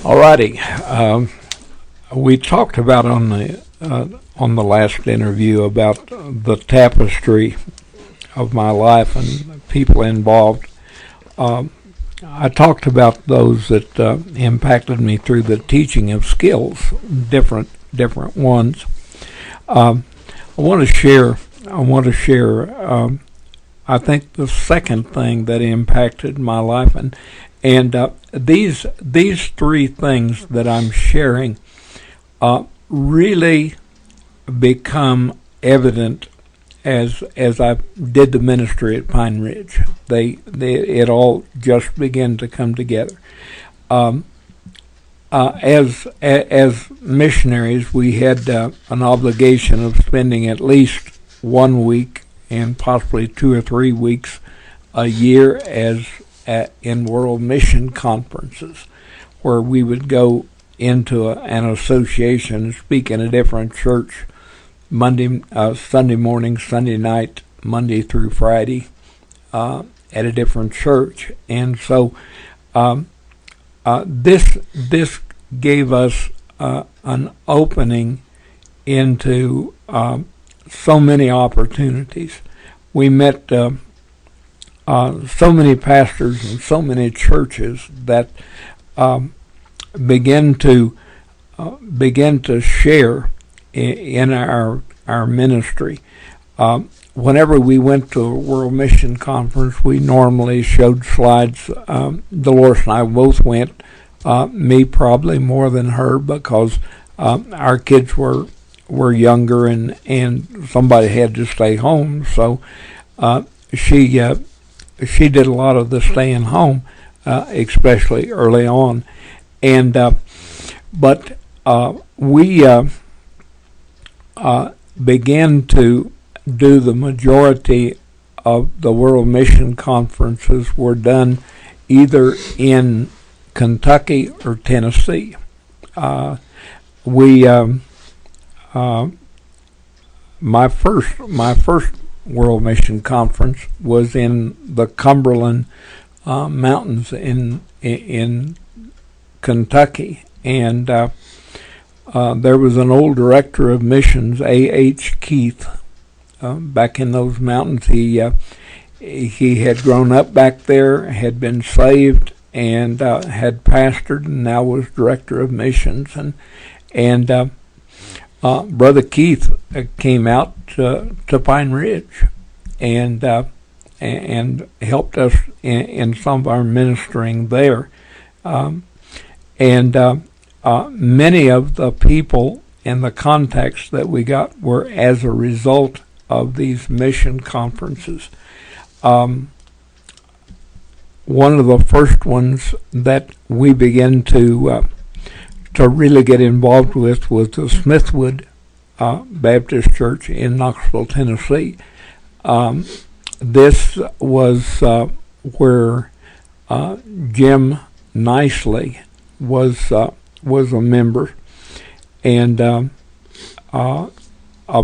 Alrighty, we talked about on the last interview about the tapestry of my life and people involved. I talked about those that impacted me through the teaching of skills, different ones. I want to share. I think the second thing that impacted my life, and these three things that I'm sharing really become evident as I did the ministry at Pine Ridge. It all just began to come together. As missionaries, we had an obligation of spending at least 1 week and possibly 2 or 3 weeks a year in world mission conferences, where we would go into an association and speak in a different church Sunday morning, Sunday night, Monday through Friday at a different church. And so this gave us an opening into so many opportunities. We met so many pastors and so many churches that began to share in our ministry. Whenever we went to a World Mission Conference, we normally showed slides. Deloris and I both went. Me probably more than her, because our kids were younger and somebody had to stay home. So she did a lot of the staying home, especially early on. And but we began to do the majority of the World Mission Conferences were done either in Kentucky or Tennessee. My first World Mission Conference was in the Cumberland Mountains in Kentucky, and there was an old director of missions, A.H. Keith, back in those mountains. He had grown up back there, had been saved, and had pastored, and now was director of missions. And Brother Keith came out to Pine Ridge and helped us in some of our ministering there. Many of the people and the contacts that we got were as a result of these mission conferences. One of the first ones that we began to really get involved with was the Smithwood Baptist Church in Knoxville, Tennessee. This was where Jim Nicely was a member, and a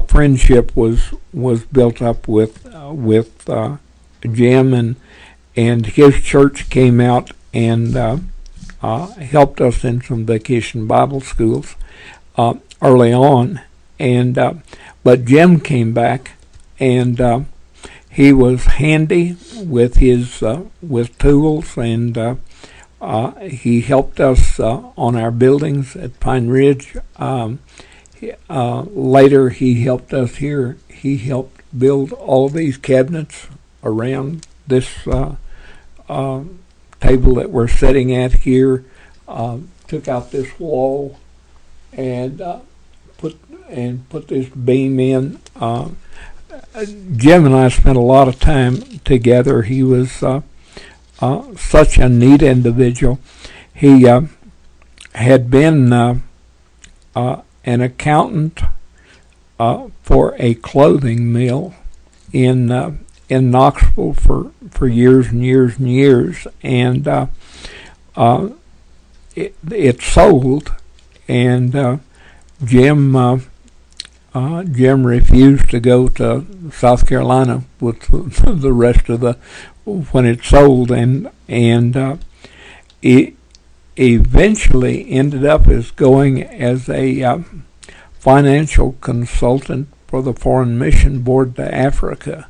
friendship was built up with Jim, and his church came out and helped us in some vacation Bible schools early on, and but Jim came back, and he was handy with his with tools, and he helped us on our buildings at Pine Ridge. Later, he helped us here. He helped build all these cabinets around this table that we're sitting at here. Took out this wall and put this beam in. Jim and I spent a lot of time together. He was such a neat individual. He had been an accountant for a clothing mill in Knoxville for years and years and years, and it sold, and Jim refused to go to South Carolina with the rest of when it sold, and eventually ended up as going as a financial consultant for the Foreign Mission Board to Africa,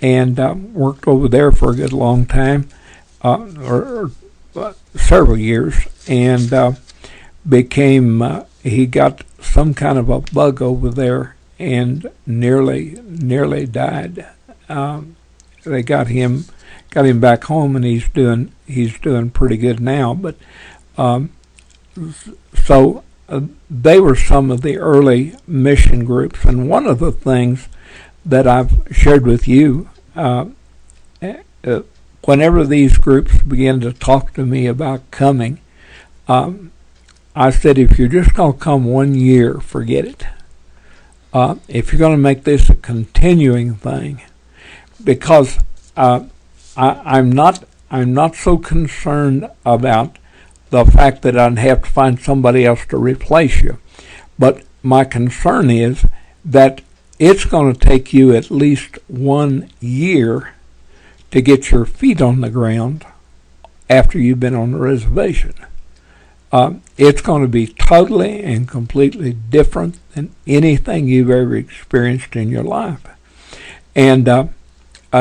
and worked over there for a good long time, or several years, and he got some kind of a bug over there and nearly died. They got him back home, and he's doing pretty good now. But they were some of the early mission groups, and one of the things that I've shared with you, whenever these groups began to talk to me about coming, I said, if you're just going to come 1 year, forget it. If you're going to make this a continuing thing, because I'm not so concerned about the fact that I'd have to find somebody else to replace you, but my concern is that it's going to take you at least 1 year to get your feet on the ground after you've been on the reservation. It's going to be totally and completely different than anything you've ever experienced in your life, and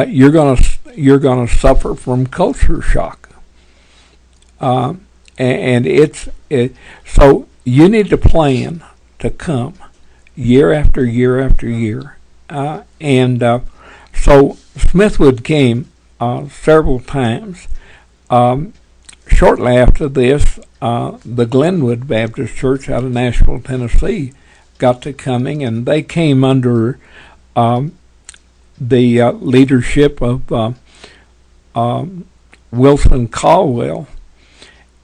you're going to suffer from culture shock, so you need to plan to come year after year after year, so Smithwood came several times. Shortly after this, the Glenwood Baptist Church out of Nashville, Tennessee, got to coming, and they came under the leadership of Wilson Caldwell,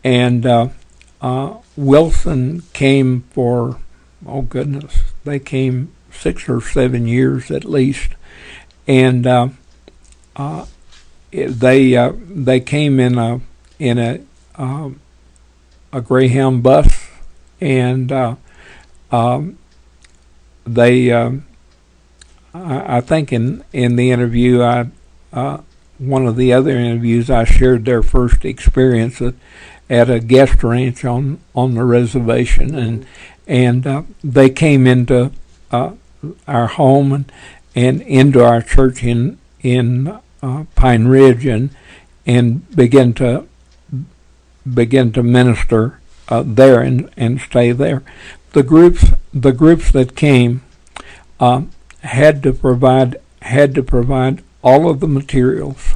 and Wilson came for, they came 6 or 7 years at least, and they came in a Greyhound bus, and I think in the interview, one of the other interviews, I shared their first experience at a guest ranch on the reservation, and they came into our home and into our church in Pine Ridge, and began to minister there and stay there. The groups that came had to provide all of the materials.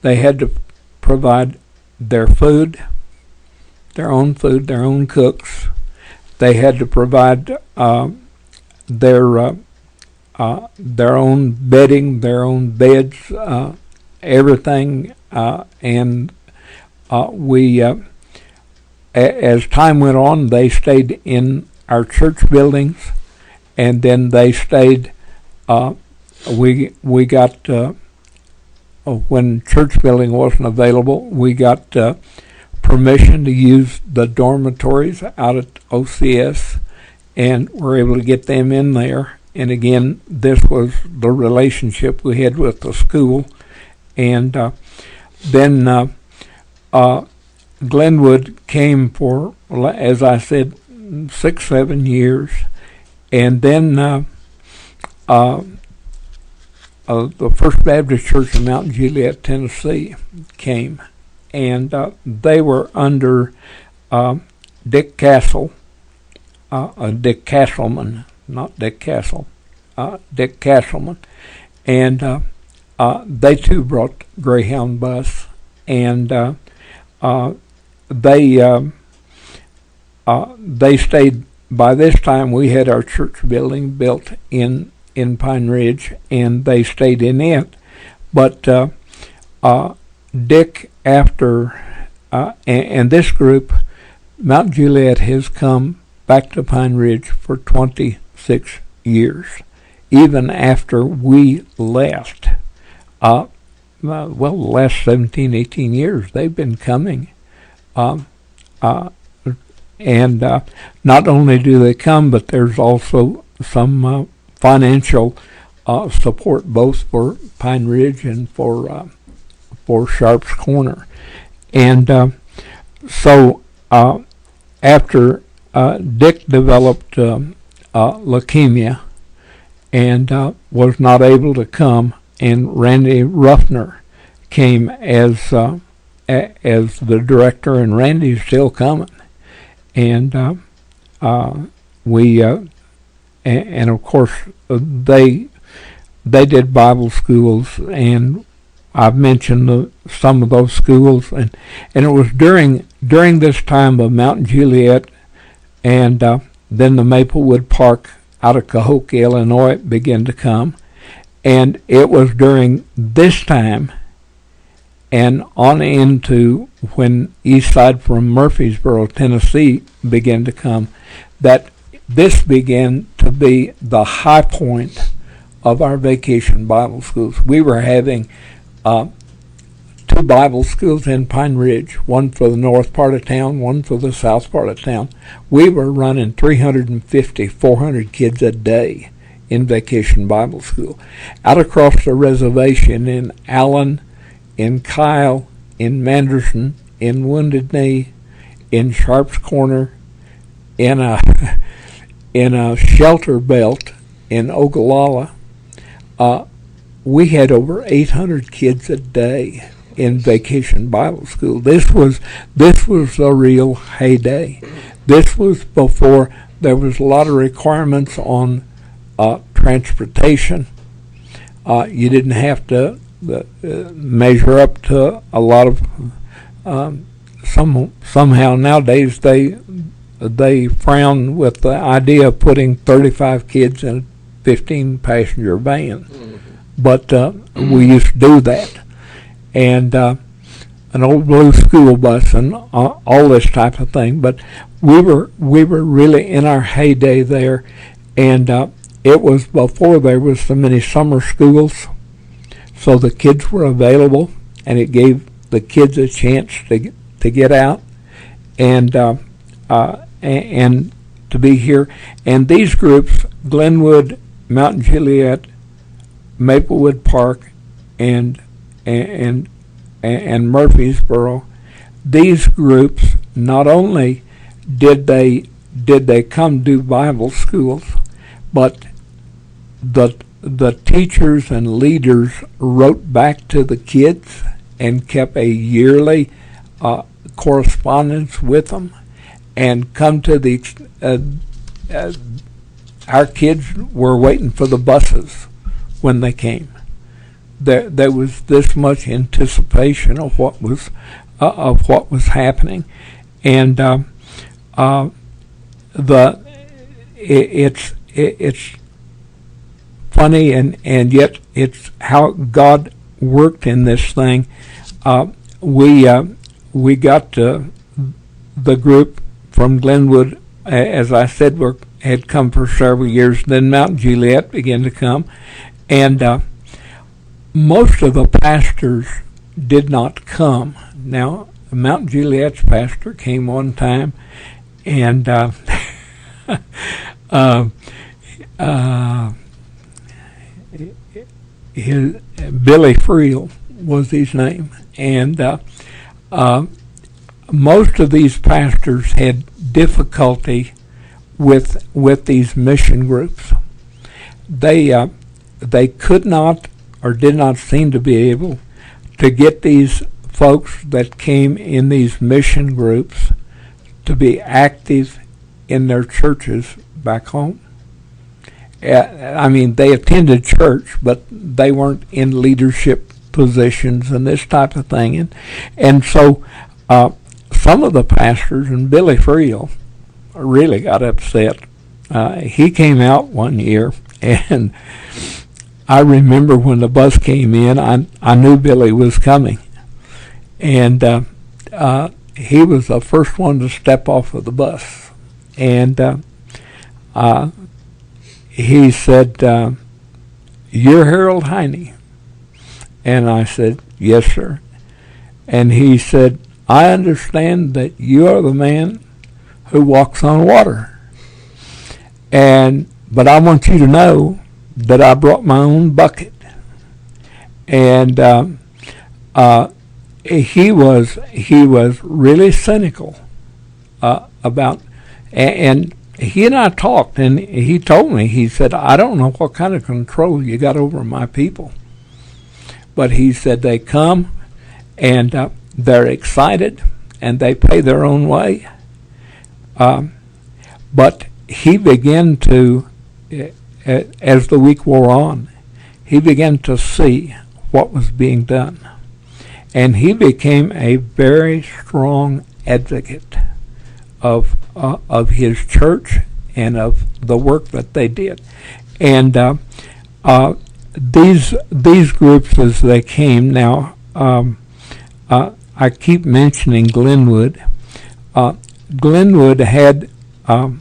They had to provide their own food, their own cooks. They had to provide their own bedding, their own beds, everything, and we, as time went on, they stayed in our church buildings, and then they stayed. We got when church building wasn't available, we got permission to use the dormitories out at OCS, and were able to get them in there. And again, this was the relationship we had with the school, and then Glenwood came for, as I said, 6-7 years, and then the First Baptist Church in Mount Juliet, Tennessee, came, and they were under Dick Castle, Dick Castleman, not Dick Castle, Dick Castleman, and they too brought Greyhound bus, and they stayed. By this time, we had our church building built in Pine Ridge, and they stayed in it. But Dick, after and this group, Mount Juliet has come back to Pine Ridge for 26 years, even after we left. The last 17, 18 years, they've been coming. And not only do they come, but there's also some financial support, both for Pine Ridge and for Sharp's Corner. And So after Dick developed leukemia and was not able to come, and Randy Ruffner came as the director, and Randy's still coming. And we and of course they did Bible schools, and I've mentioned some of those schools, and it was during this time of Mount Juliet, and then the Maplewood Park out of Cahokia, Illinois, began to come, and it was during this time and on into when Eastside from Murfreesboro, Tennessee, began to come, that this began to be the high point of our vacation Bible schools. We were having 2 Bible schools in Pine Ridge, one for the north part of town, one for the south part of town. We were running 350, 400 kids a day in vacation Bible school. Out across the reservation in Allen, in Kyle, in Manderson, in Wounded Knee, in Sharps Corner, in a shelter belt in Ogallala, we had over 800 kids a day in vacation Bible school. This was a real heyday. This was before there was a lot of requirements on transportation. You didn't have to measure up to a lot of somehow nowadays they frown with the idea of putting 35 kids in a 15 passenger van. But we used to do that, and an old blue school bus and all this type of thing. But we were really in our heyday there, and it was before there was so many summer schools, so the kids were available, and it gave the kids a chance to get out and to be here. And these groups, Glenwood, Mount Juliet, Maplewood Park, and Murfreesboro, these groups, not only did they come do Bible schools, but the teachers and leaders wrote back to the kids and kept a yearly correspondence with them, and come to the our kids were waiting for the buses when they came. There was this much anticipation of what was happening, and it's funny, and yet it's how God worked in this thing. We got the group from Glenwood, as I said, had come for several years. Then Mount Juliet began to come, and most of the pastors did not come. Now, Mount Juliet's pastor came one time, and Billy Friel was his name, and most of these pastors had difficulty with these mission groups. They could not, or did not seem to be able to get these folks that came in these mission groups to be active in their churches back home. I mean, they attended church, but they weren't in leadership positions and this type of thing. And so some of the pastors, and Billy Friel really got upset. He came out one year, and I remember when the bus came in, I knew Billy was coming. And he was the first one to step off of the bus. And he said, "You're Harold Heiney." And I said, "Yes, sir." And he said, "I understand that you are the man who walks on water. But I want you to know that I brought my own bucket." And he was really cynical about, and he and I talked, and he told me, he said, I don't know what kind of control you got over my people, but he said they come and they're excited and they pay their own way. But he began to, as the week wore on, he began to see what was being done. And he became a very strong advocate of his church and of the work that they did. And these groups, as they came now, I keep mentioning Glenwood. Glenwood had a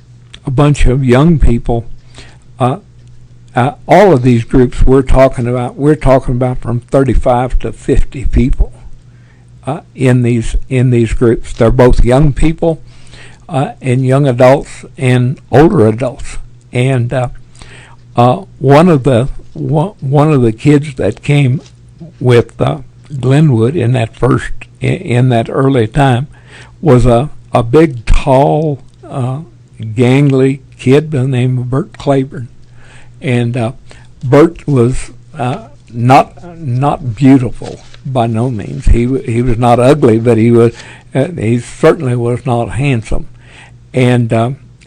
bunch of young people. All of these groups we're talking about from 35 to 50 people in these groups. They're both young people and young adults and older adults. And one of the kids that came with Glenwood in that early time was a big, tall, gangly kid by the name of Bert Claiborne. And Bert was not beautiful by no means. He was not ugly, but he certainly was not handsome. And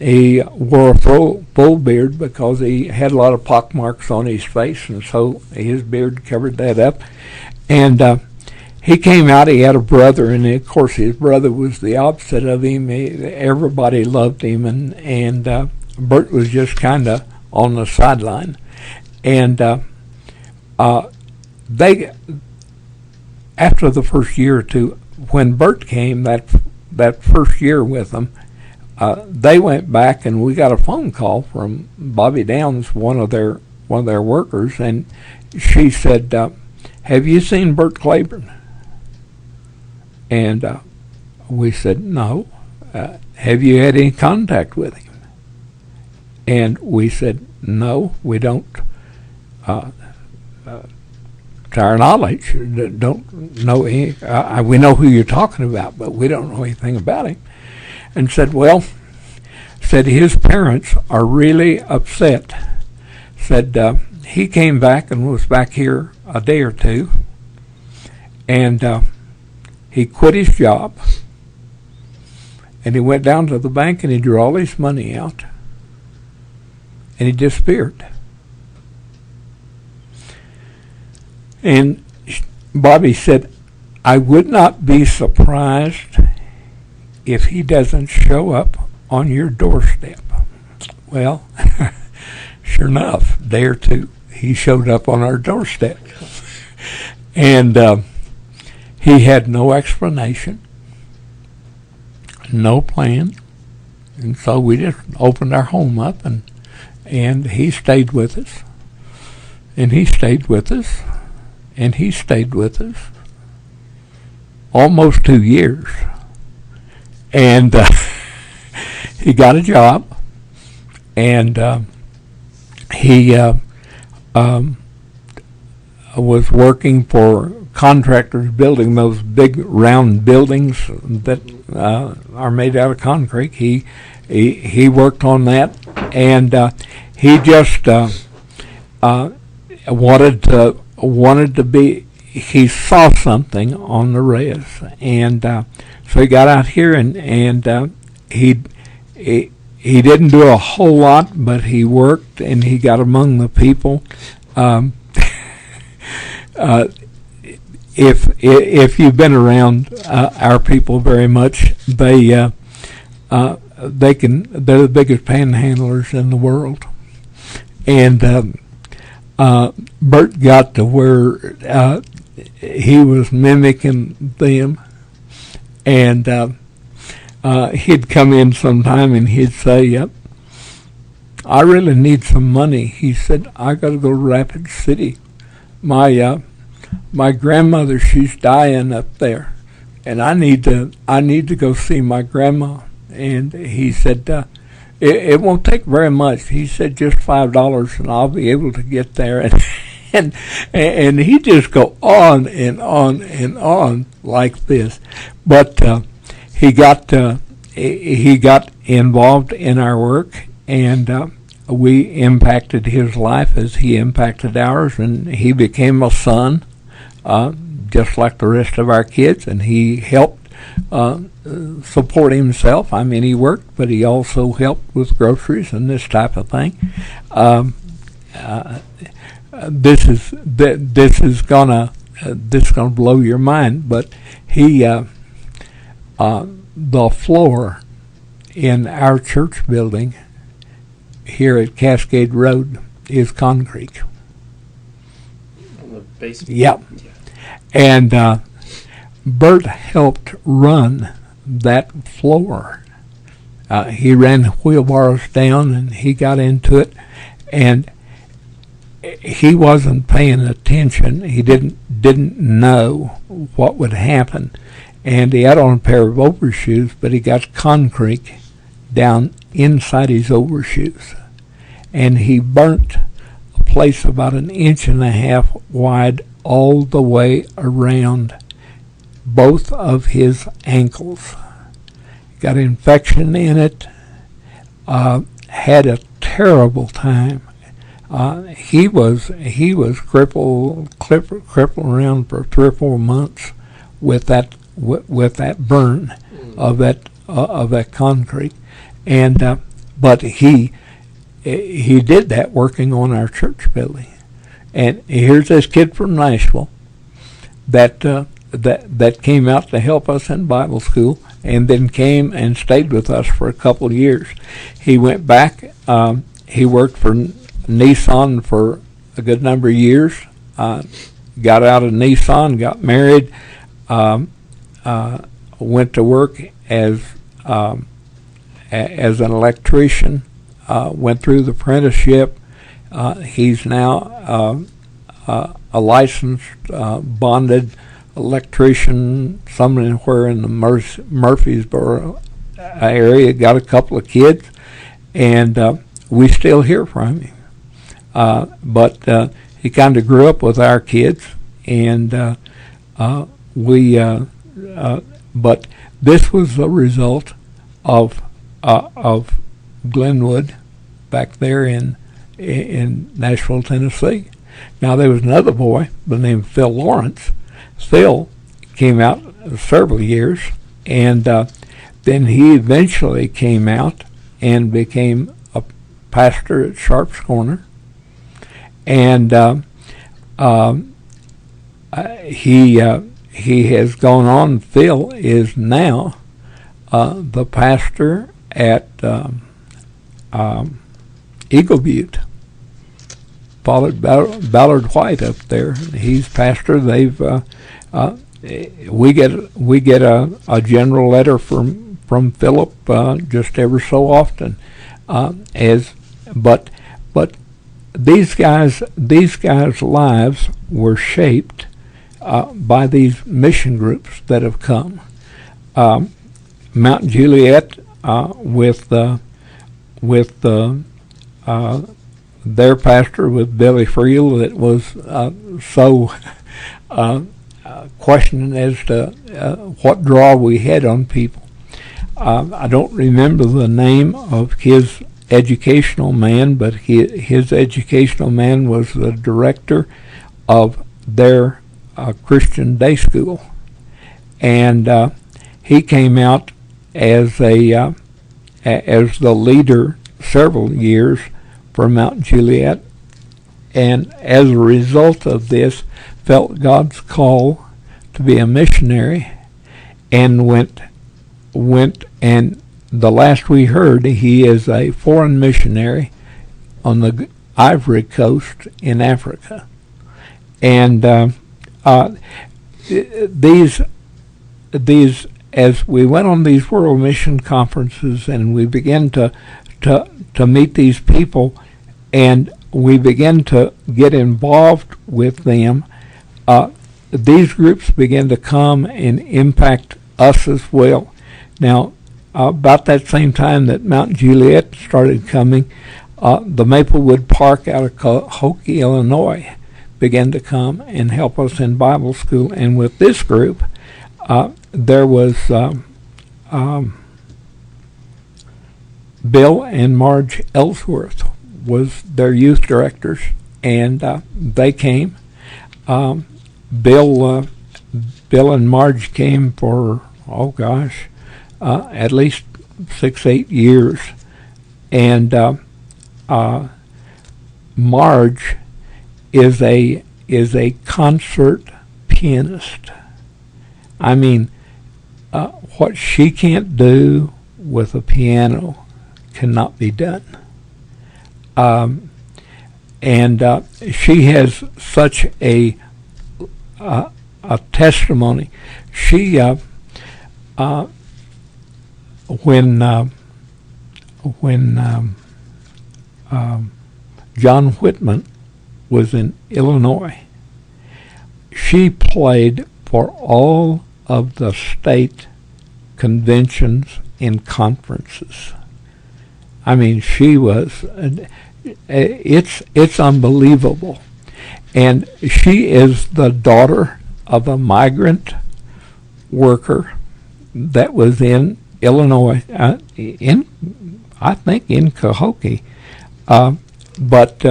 he wore a full beard because he had a lot of pockmarks on his face, and so his beard covered that up. And he came out, he had a brother, and of course his brother was the opposite of him. Everybody loved him, and Bert was just kind of on the sideline. And they, after the first year or two, when Bert came, that first year with them, they went back, and we got a phone call from Bobby Downs, one of their workers, and she said, have you seen Bert Claiborne? And we said, no. Have you had any contact with him? And we said, no, we don't. To our knowledge, don't know any. We know who you're talking about, but we don't know anything about him. And said his parents are really upset. Said he came back and was back here a day or two, and he quit his job, and he went down to the bank and he drew all his money out, and he disappeared. And Bobby said, I would not be surprised if he doesn't show up on your doorstep. Well, sure enough, day or two, he showed up on our doorstep. And he had no explanation, no plan. And so we just opened our home up, and he stayed with us. And he stayed with us. And he stayed with us almost 2 years. And he got a job, and he was working for contractors building those big round buildings that are made out of concrete. He worked on that, and he just wanted to be. He saw something on the res, and so he got out here, and he didn't do a whole lot, but he worked, and he got among the people. If you've been around our people very much, they're the biggest panhandlers in the world, and Bert got to where he was mimicking them, and he'd come in sometime and he'd say, "Yep, I really need some money." He said, "I got to go to Rapid City. My grandmother, she's dying up there, and I need to go see my grandma." And he said, it won't take very much. He said, just $5, and I'll be able to get there. and he just go on and on and on like this. But he got involved in our work, and we impacted his life as he impacted ours, and he became a son, just like the rest of our kids, and he helped support himself. I mean, he worked, but he also helped with groceries and this type of thing. This is gonna blow your mind, but the floor in our church building here at Cascade Road is concrete. On the basement? Yep. Yeah. And Bert helped run that floor. He ran wheelbarrows down, and he got into it, and he wasn't paying attention. He didn't know what would happen, and he had on a pair of overshoes, but he got concrete down inside his overshoes, and he burnt a place about 1.5 inches wide all the way around both of his ankles. Got infection in it, had a terrible time. He was crippled around for 3 or 4 months with that burn of that concrete, and but he did that working on our church building. And here's this kid from Nashville that came out to help us in Bible school, and then came and stayed with us for a couple of years. He went back. He worked for Nissan for a good number of years. Got out of Nissan, got married, went to work as an electrician. Went through the apprenticeship. He's now a licensed, bonded electrician somewhere in the Murfreesboro area. Got a couple of kids, and we still hear from him. But he kind of grew up with our kids, and but this was the result of Glenwood back there in Nashville, Tennessee. Now there was another boy by the name of Phil Lawrence. Phil came out several years, and then he eventually came out and became a pastor at Sharp's Corner, and he has gone on. Phil is now the pastor at Eagle Butte. Followed Ballard White up there. He's pastor. They've we get a general letter from Philip just ever so often. But these guys' lives were shaped by these mission groups that have come. Mount Juliet with their pastor, with Billy Friel, that was so questioning as to what draw we had on people. I don't remember the name of his educational man, but his educational man was the director of their Christian day school, and he came out as the leader several years for Mount Juliet, and as a result of this felt God's call to be a missionary, and went and the last we heard, he is a foreign missionary on the Ivory Coast in Africa. And these as we went on these world mission conferences, and we began to meet these people, and we began to get involved with them, these groups began to come and impact us as well. Now, about that same time that Mount Juliet started coming, the Maplewood Park out of Hokie, Illinois, began to come and help us in Bible school. And with this group, there was Bill and Marge Ellsworth was their youth directors, and they came. Bill and Marge came for at least 6-8 years, and Marge is a concert pianist. I mean, what she can't do with a piano cannot be done. And she has such a testimony. She when John Whitman was in Illinois, she played for all of the state conventions and conferences. I mean, she was, it's unbelievable. And she is the daughter of a migrant worker that was in Illinois, I think in Cahokia. But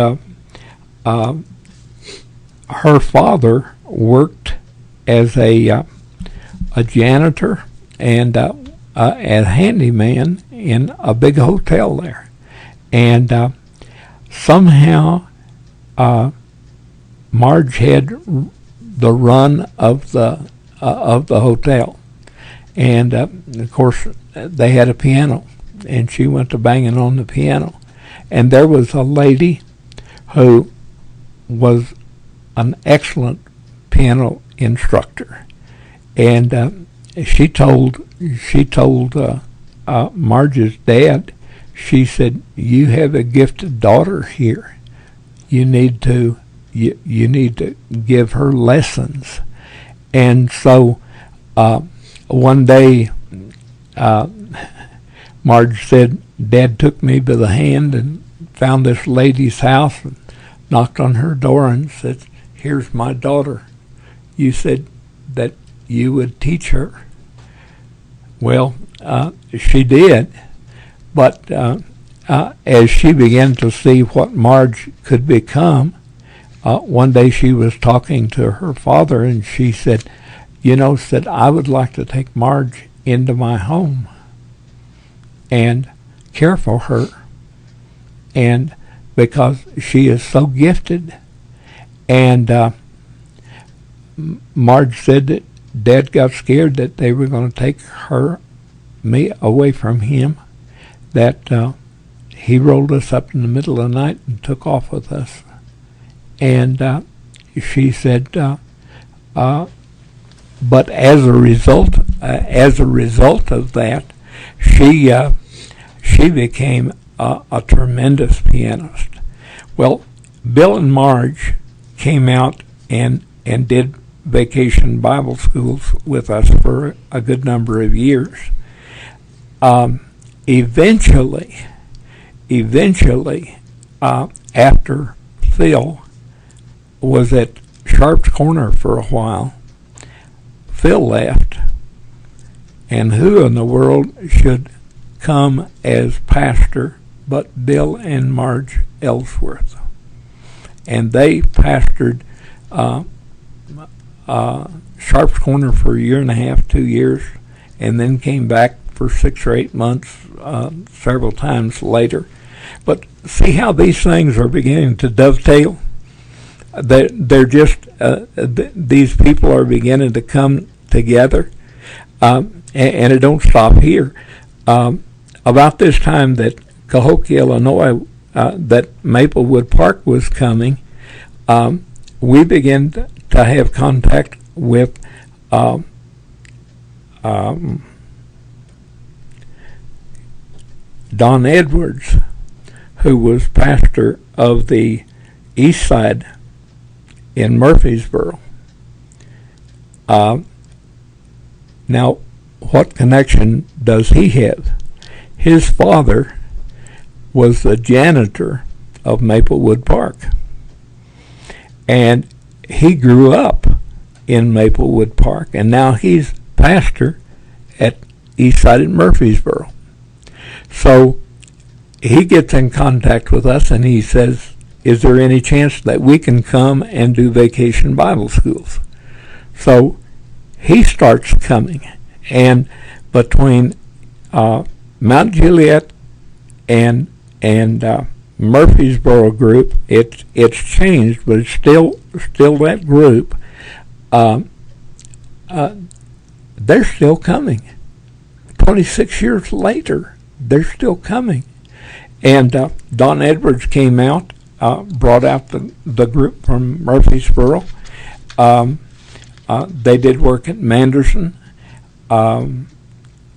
her father worked as a janitor and a handyman in a big hotel there, and somehow Marge had the run of the hotel, and of course they had a piano, and she went to banging on the piano, and there was a lady who was an excellent piano instructor, and she told Marge's dad, she said, "You have a gifted daughter here. You need to give her lessons." And so one day Marge said, "Dad took me by the hand and found this lady's house and knocked on her door and said, 'Here's my daughter. You said that you would teach her.'" Well, she did, but as she began to see what Marge could become, one day she was talking to her father, and she said, "I would like to take Marge into my home and care for her, and because she is so gifted." And Marge said that Dad got scared that they were going to take me away from him, that he rolled us up in the middle of the night and took off with us. And she said, but as a result of that, she became a tremendous pianist. Well, Bill and Marge came out and did vacation Bible schools with us for a good number of years. Eventually, after Phil was at Sharp's Corner for a while, Phil left, and who in the world should come as pastor but Bill and Marge Ellsworth? And they pastored Sharp's Corner for a year and a half, 2 years, and then came back for 6 or 8 months several times later. But see how these things are beginning to dovetail? They're just, these people are beginning to come together, and it don't stop here. About this time that Cahokia, Illinois, that Maplewood Park was coming, we began to have contact with Don Edwards, who was pastor of the East Side in Murfreesboro. Now, what connection does he have? His father was the janitor of Maplewood Park. And he grew up in Maplewood Park, and now he's pastor at Eastside at Murfreesboro. So he gets in contact with us and he says, is there any chance that we can come and do vacation Bible schools? So he starts coming, and between Mount Juliet and Murfreesboro group, it's changed, but it's still that group. They're still coming. 26 years later, they're still coming. And Don Edwards came out, brought out the group from Murfreesboro. They did work at Manderson. And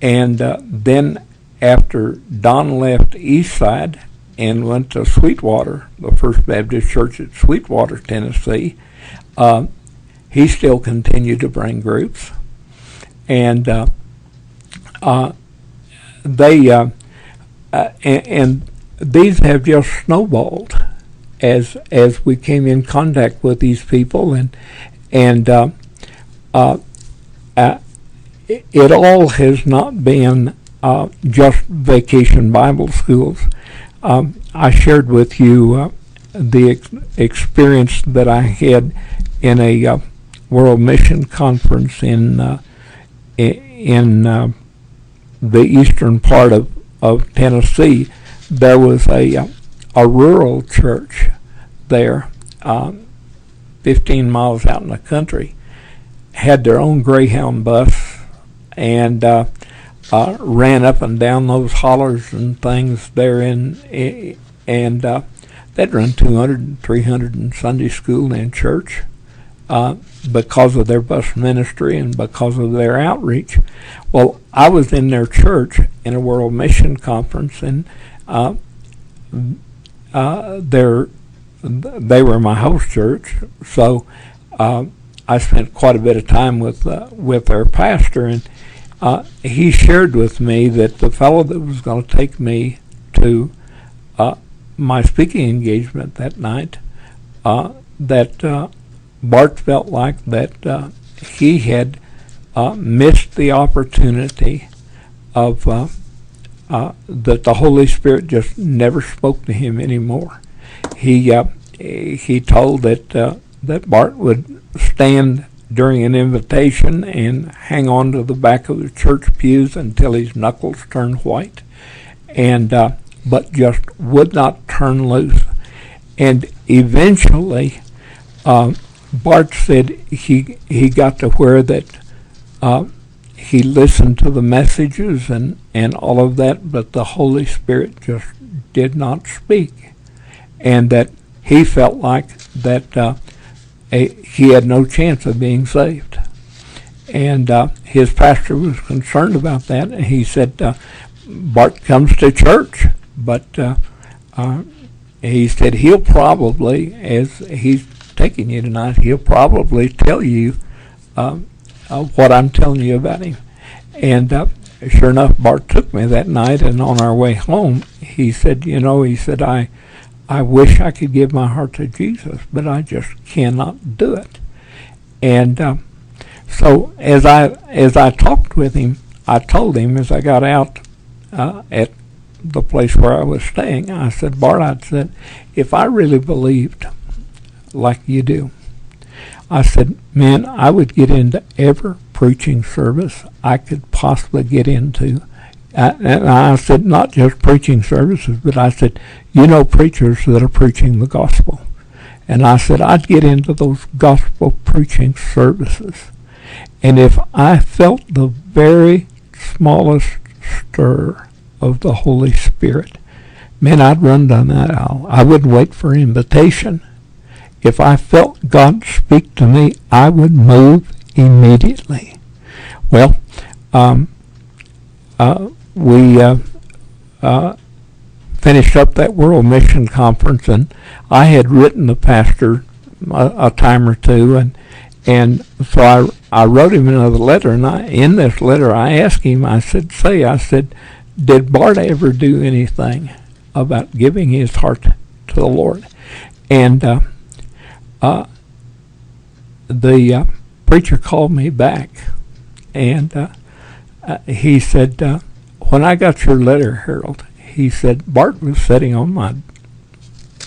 then after Don left Eastside and went to Sweetwater, the First Baptist Church at Sweetwater, Tennessee, he still continued to bring groups. And and these have just snowballed as we came in contact with these people, and it all has not been just vacation Bible schools. I shared with you the experience that I had in a World Mission Conference in the eastern part of Tennessee. There was a rural church there, 15 miles out in the country, had their own Greyhound bus, and ran up and down those hollers and things there and they'd run 200 and 300 in Sunday school and church because of their bus ministry and because of their outreach. Well, I was in their church in a World Mission Conference, and they were my host church, so I spent quite a bit of time with their pastor, and he shared with me that the fellow that was going to take me to my speaking engagement that night, that Bart felt like that he had missed the opportunity of that the Holy Spirit just never spoke to him anymore. He told that Bart would stand during an invitation and hang on to the back of the church pews until his knuckles turned white, and but just would not turn loose. And eventually, Bart said he got to where that he listened to the messages and all of that, but the Holy Spirit just did not speak, and that he felt like that he had no chance of being saved. And his pastor was concerned about that, and he said, Bart comes to church, but he said he'll probably, as he's taking you tonight, he'll probably tell you what I'm telling you about him. And sure enough, Bart took me that night, and on our way home, he said, I wish I could give my heart to Jesus, but I just cannot do it. And so as I talked with him, I told him as I got out at the place where I was staying, I said, Bart, I said, if I really believed like you do, I said, man, I would get into every preaching service I could possibly get into. And I said, not just preaching services, but I said, preachers that are preaching the gospel. And I said, I'd get into those gospel preaching services. And if I felt the very smallest stir of the Holy Spirit, man, I'd run down that aisle. I wouldn't wait for an invitation. If I felt God speak to me, I would move immediately. Well, we finished up that World Mission Conference, and I had written the pastor a time or two, and so I wrote him another letter, and in this letter I asked him, I said, did Bart ever do anything about giving his heart to the Lord? And the preacher called me back, and he said, when I got your letter, Harold, he said, Bart was sitting on my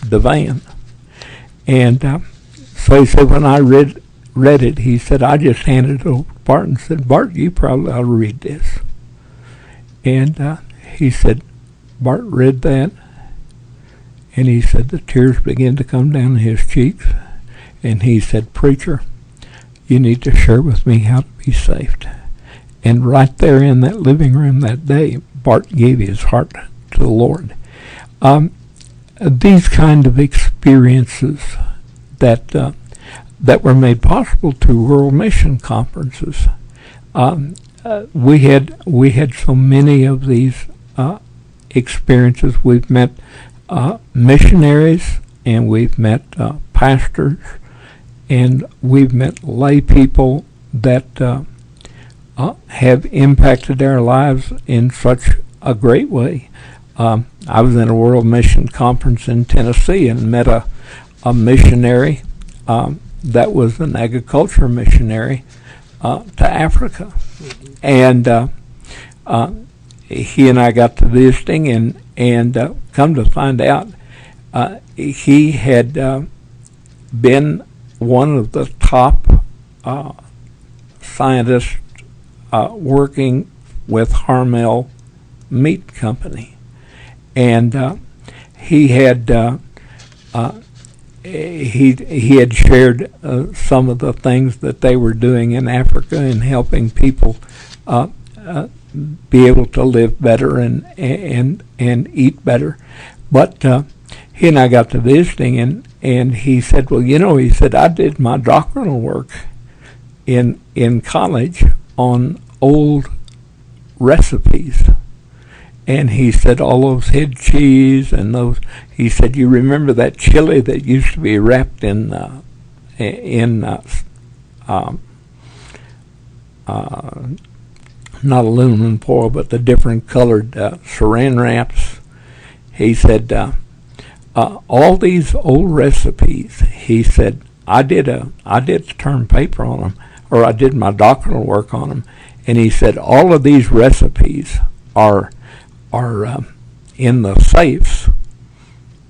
divan. And so he said, when I read it, he said, I just handed it over to Bart and said, Bart, you probably ought to read this. And he said, Bart read that, and he said the tears began to come down his cheeks, and he said, Preacher, you need to share with me how to be saved. And right there in that living room that day, Bart gave his heart to the Lord. These kind of experiences that were made possible through World Mission Conferences. We had so many of these experiences. We've met missionaries, and we've met pastors, and we've met lay people that have impacted our lives in such a great way. I was in a World Mission Conference in Tennessee and met a missionary that was an agriculture missionary to Africa. And he and I got to visiting, and come to find out, he had been one of the top scientists working with Harmel Meat Company, and he had shared some of the things that they were doing in Africa and helping people be able to live better and eat better. But he and I got to visiting, and he said, well, he said, I did my doctoral work in college on old recipes. And he said, all those head cheese and those, he said, you remember that chili that used to be wrapped in not aluminum foil, but the different colored saran wraps? He said, all these old recipes, he said, I did a term paper on them, or I did my doctoral work on them. And he said, all of these recipes are in the safes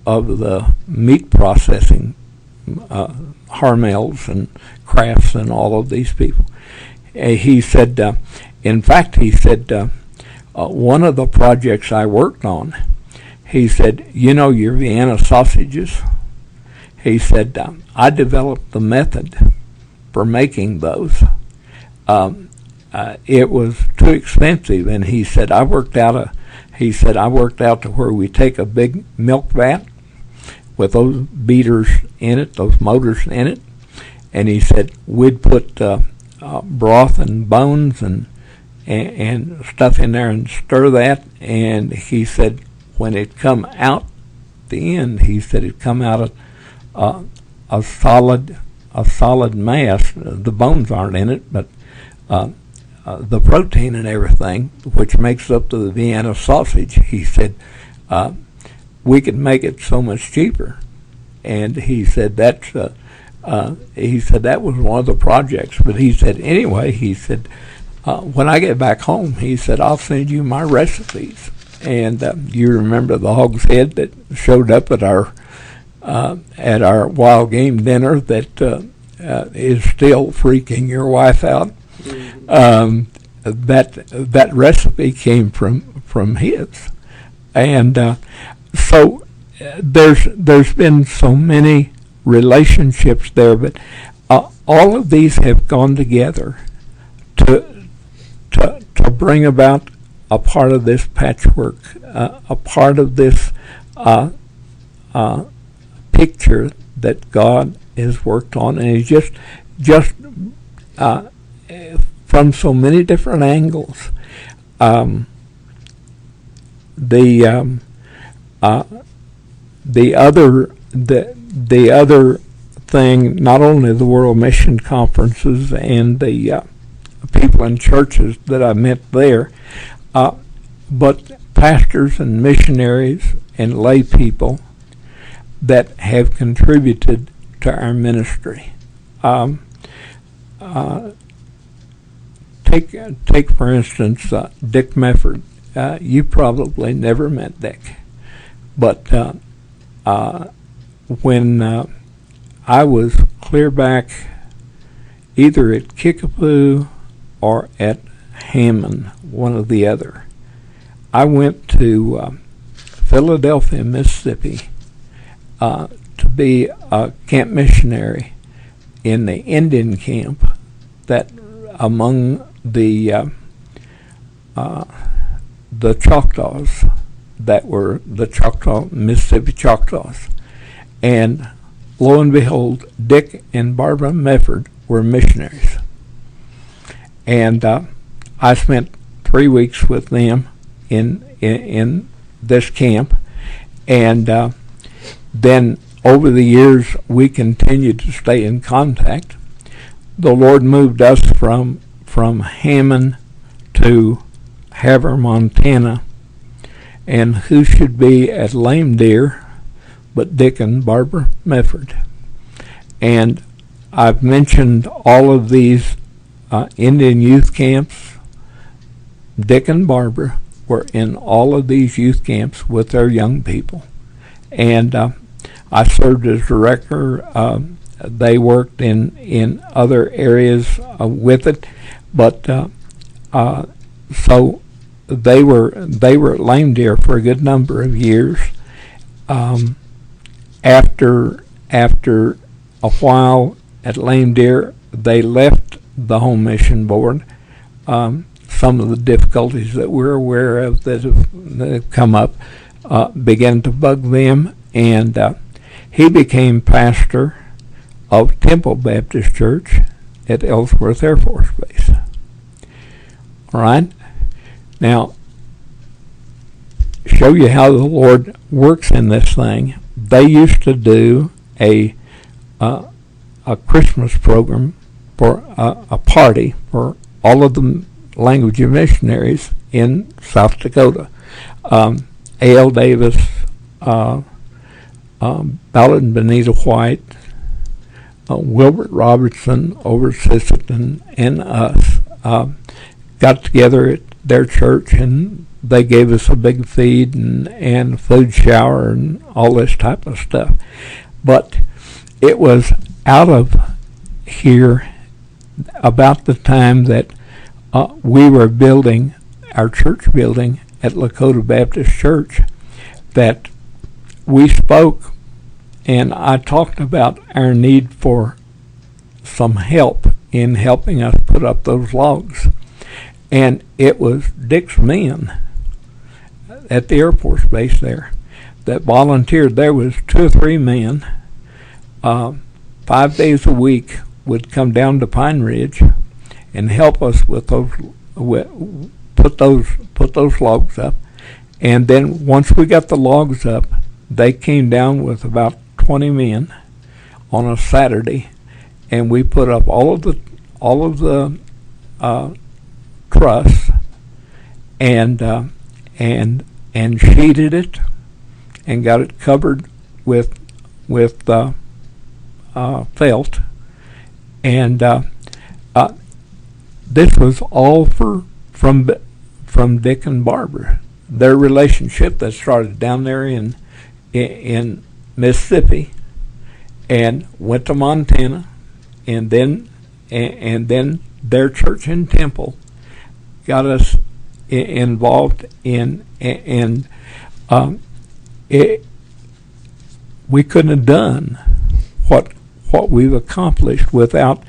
of the meat processing Harmels and Crafts and all of these people. He said, in fact, he said, one of the projects I worked on, he said, your Vienna sausages, he said, I developed the method for making those. It was too expensive, and he said, I worked out to where we take a big milk vat with those beaters in it, those motors in it, and he said we'd put broth and bones and stuff in there and stir that, and he said when it come out the end, he said it come out a solid mass. The bones aren't in it, but the protein and everything, which makes up the Vienna sausage, he said, we could make it so much cheaper. And he said that was one of the projects. But he said, anyway, he said, when I get back home, he said, I'll send you my recipes. And you remember the hog's head that showed up at our wild game dinner that is still freaking your wife out? That recipe came from his, and so there's been so many relationships there, but all of these have gone together to bring about a part of this patchwork, a part of this picture that God has worked on, and He's just from so many different angles. The other thing, not only the World Mission Conferences and the people in churches that I met there, but pastors and missionaries and lay people that have contributed to our ministry. take for instance Dick Mefford. You probably never met Dick, but when I was clear back either at Kickapoo or at Hammond, one or the other, I went to Philadelphia, Mississippi, to be a camp missionary in the Indian camp that among the Choctaws that were the Mississippi Choctaws. And lo and behold, Dick and Barbara Mefford were missionaries. And I spent 3 weeks with them in this camp. And then over the years, we continued to stay in contact. The Lord moved us from Hammond to Havre, Montana, and who should be at Lame Deer but Dick and Barbara Mefford. And I've mentioned all of these Indian youth camps. Dick and Barbara were in all of these youth camps with their young people. And I served as director. They worked in other areas with it, but so they were at Lame Deer for a good number of years. After a while at Lame Deer, they left the Home Mission Board. Some of the difficulties that we're aware of that have come up began to bug them, and he became pastor of Temple Baptist Church at Ellsworth Air Force Base. All right? Now, show you how the Lord works in this thing. They used to do a Christmas program for a party for all of the language missionaries in South Dakota. A.L. Davis, Ballard and Benita White, Wilbert Robertson over at Sisseton, and us got together at their church, and they gave us a big feed and food shower and all this type of stuff. But it was out of here about the time that we were building our church building at Lakota Baptist Church that we spoke, and I talked about our need for some help in helping us put up those logs. And it was Dick's men at the Air Force Base there that volunteered. There was 2 or 3 men, 5 days a week, would come down to Pine Ridge and help us with those, put those logs up. And then once we got the logs up, they came down with about 20 men on a Saturday, and we put up all of the truss and sheeted it and got it covered with felt, and this was all from Dick and Barbara. Their relationship that started down there in Mississippi and went to Montana, and then their church in Temple got us involved in, and we couldn't have done what we've accomplished without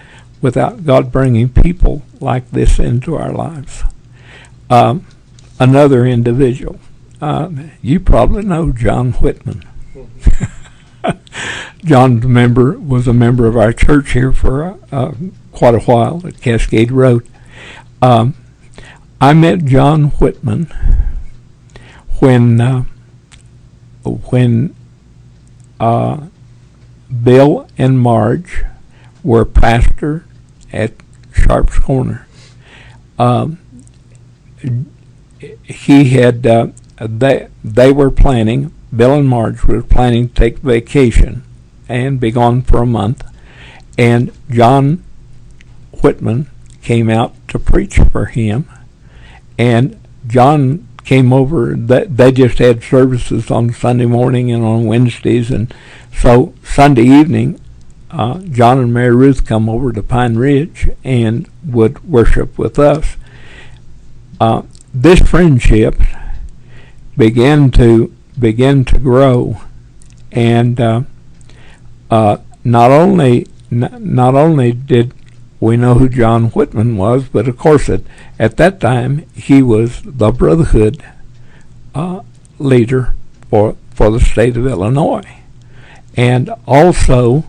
God bringing people like this into our lives. Another individual, you probably know John Whitman. John was a member of our church here for quite a while at Cascade Road. I met John Whitman when Bill and Marge were pastor at Sharp's Corner. He had they were planning. Bill and Marge were planning to take vacation and be gone for a month. And John Whitman came out to preach for him, and John came over. They just had services on Sunday morning and on Wednesdays, and so Sunday evening, John and Mary Ruth come over to Pine Ridge and would worship with us. This friendship began to grow, and not only did we know who John Whitman was, but of course at that time he was the Brotherhood leader for the state of Illinois, and also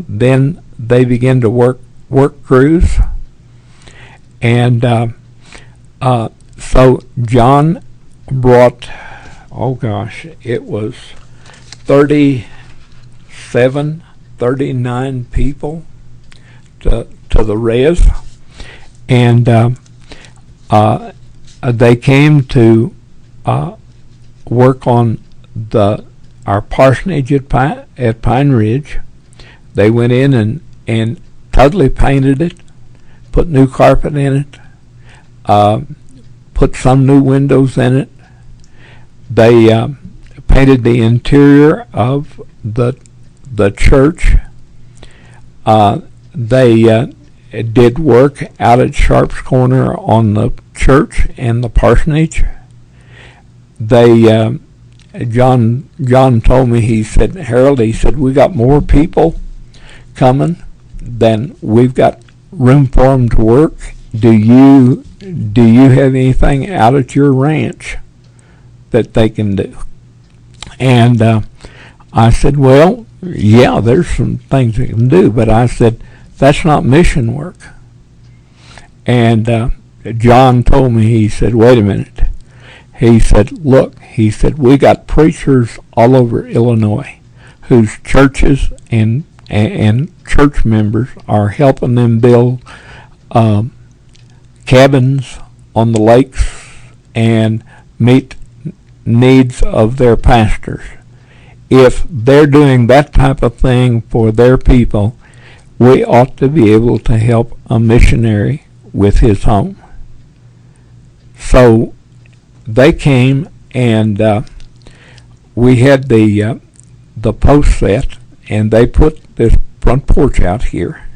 then they began to work crews, and so John brought, it was 39 people to the res, and they came to work on our parsonage at Pine Ridge. They went in and totally painted it, put new carpet in it, put some new windows in it. They painted the interior of the church. They did work out at Sharp's Corner on the church and the parsonage. They John told me, he said, Harold, he said, we got more people coming than we've got room for them to work. Do you have anything out at your ranch that they can do? And I said, well, yeah, there's some things we can do, but I said, that's not mission work. And John told me, he said, wait a minute. He said, look, he said, we got preachers all over Illinois whose churches and church members are helping them build cabins on the lakes and meet needs of their pastors. If they're doing that type of thing for their people, we ought to be able to help a missionary with his home. So they came, and we had the post set, and they put this front porch out here,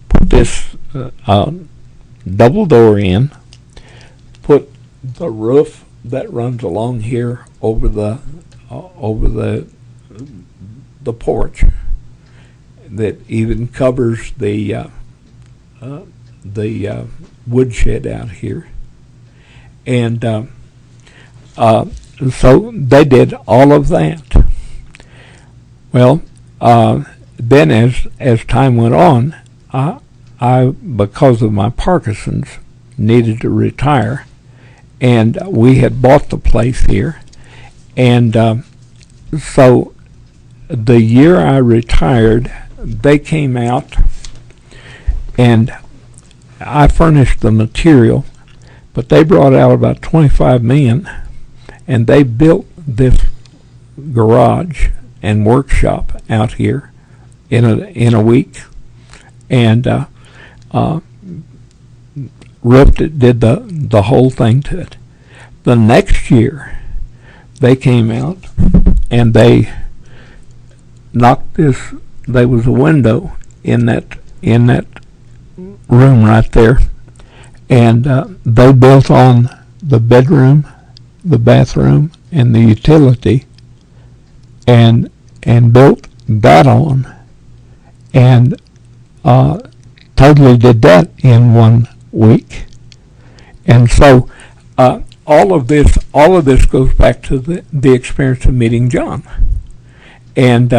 put this double door in, put the roof that runs along here over the porch, that even covers the woodshed out here, and so they did all of that. Well, then as time went on, I because of my Parkinson's needed to retire, and we had bought the place here, and so the year I retired, they came out, and I furnished the material, but they brought out about 25 men, and they built this garage and workshop out here in a week, and roofed it, did the whole thing to it. The next year, they came out and they knocked this. There was a window in that room right there, and they built on the bedroom, the bathroom, and the utility, and built that on, and totally did that in 1 week. And so all of this goes back to the experience of meeting John, and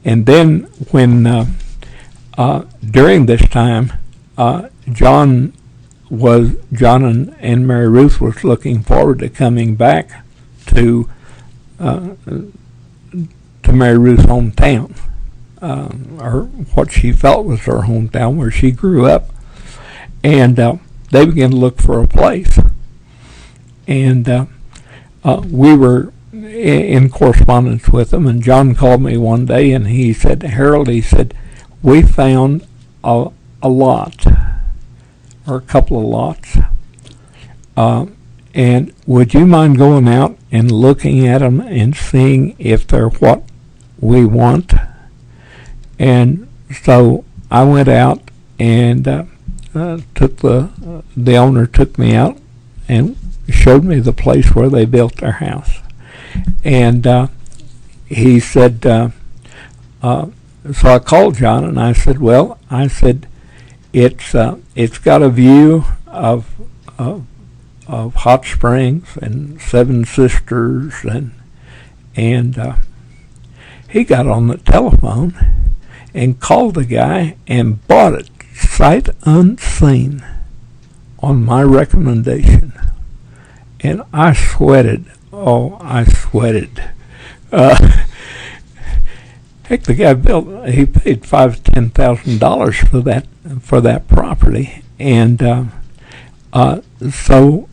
then when during this time, John and Mary Ruth was looking forward to coming back to Mary Ruth's hometown, or what she felt was her hometown, where she grew up, and they began to look for a place, and we were in correspondence with them, and John called me one day and he said, Harold, he said, we found a lot or a couple of lots. And would you mind going out and looking at them and seeing if they're what we want? And so I went out and took the owner took me out and showed me the place where they built their house. And he said, so I called John and I said, well, it's got a view of Hot Springs and Seven Sisters, and he got on the telephone and called the guy and bought it sight unseen on my recommendation. And I sweated. Oh, I sweated. Heck, the guy he paid $5,000-$10,000 for that property, and so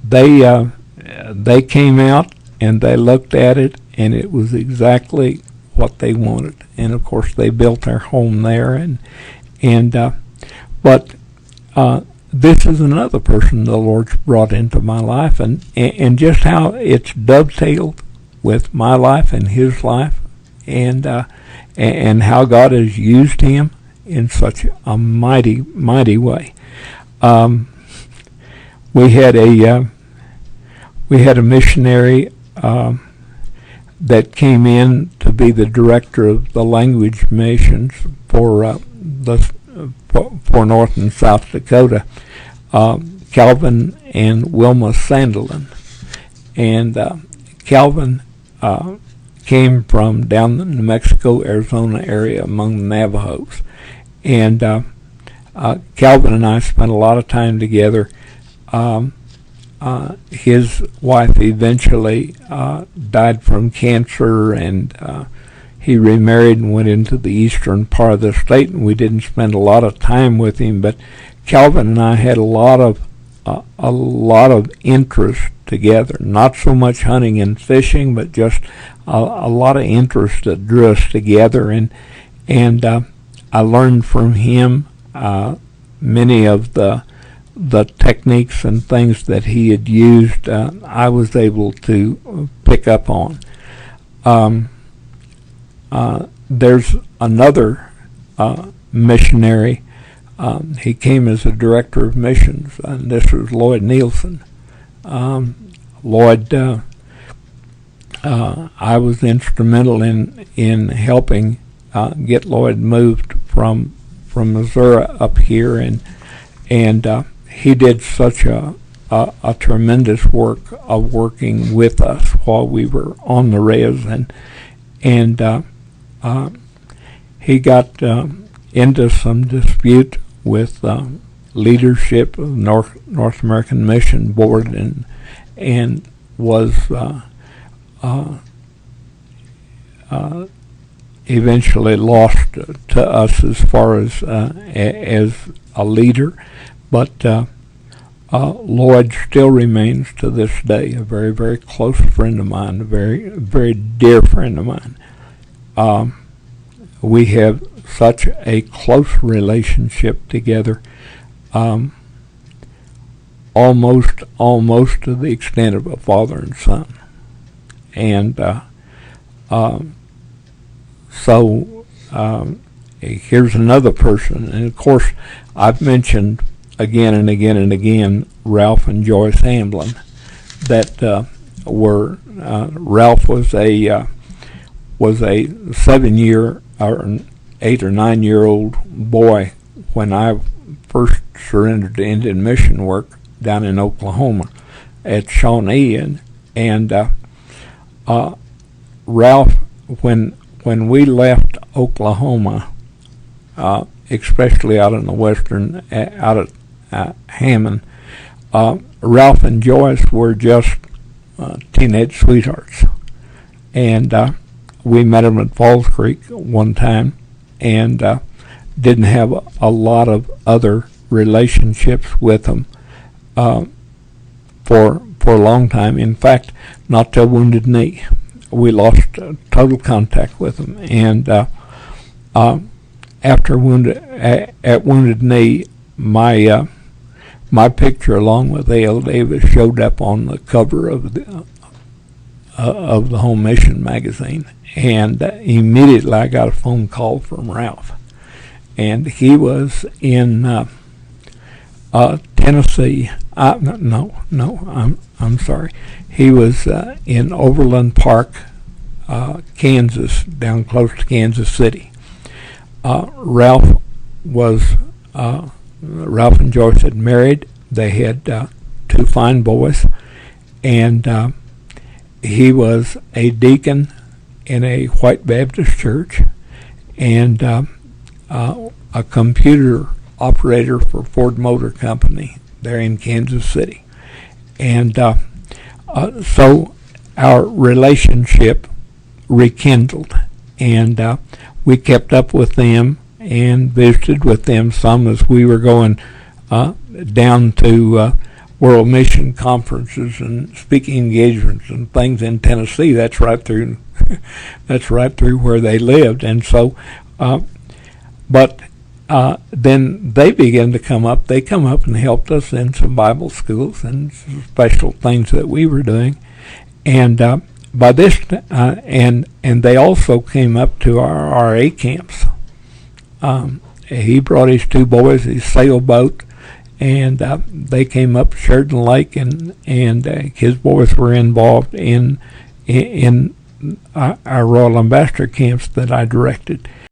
they came out and they looked at it, and it was exactly what they wanted. And of course, they built their home there, but this is another person the Lord's brought into my life, and just how it's dovetailed with my life and his life, and how God has used him in such a mighty, mighty way. We had a missionary that came in to be the director of the language missions for North and South Dakota, Calvin and Wilma Sandelin. And Calvin came from down the New Mexico, Arizona area among the Navajos. And Calvin and I spent a lot of time together. His wife eventually died from cancer, and he remarried and went into the eastern part of the state, and we didn't spend a lot of time with him. But Calvin and I had a lot of interest together. Not so much hunting and fishing, but just a lot of interest that drew us together. And I learned from him many of the techniques and things that he had used. I was able to pick up on. There's another missionary. He came as a director of missions, and this was Lloyd Nielsen. Lloyd, I was instrumental in helping get Lloyd moved from Missouri up here, and he did such a tremendous work of working with us while we were on the res, and he got into some dispute with leadership of North American Mission Board, and was eventually lost to us as far as a leader. But Lloyd still remains to this day a very, very close friend of mine, a very, very dear friend of mine. We have such a close relationship together, almost to the extent of a father and son. And so here's another person, and of course I've mentioned again and again and again Ralph and Joyce Hamblin, that Ralph was a 7-year or an 8 or 9-year-old boy when I first surrendered to Indian mission work down in Oklahoma at Shawnee, and Ralph, when we left Oklahoma, especially out in the western, out at Hammond, Ralph and Joyce were just teenage sweethearts, and we met them at Falls Creek one time, and didn't have a lot of other relationships with them for a long time. In fact, not till Wounded Knee, we lost total contact with them. And after Wounded Knee, my my picture along with A.L. Davis showed up on the cover of the Home Mission magazine, and immediately I got a phone call from Ralph, and he was in Tennessee. I'm sorry. He was in Overland Park, Kansas, down close to Kansas City. Ralph and Joyce had married. They had 2 fine boys, and he was a deacon in a white Baptist church, and a computer operator for Ford Motor Company there in Kansas City. And so our relationship rekindled, and we kept up with them and visited with them some as we were going down to World Mission Conferences and speaking engagements and things in Tennessee. That's right through where they lived. And so but then they began to come up. They come up and helped us in some Bible schools and special things that we were doing. And by this, and they also came up to our RA camps. He brought his 2 boys, his sailboat, and they came up Sheridan Lake, and his boys were involved in our Royal Ambassador camps that I directed.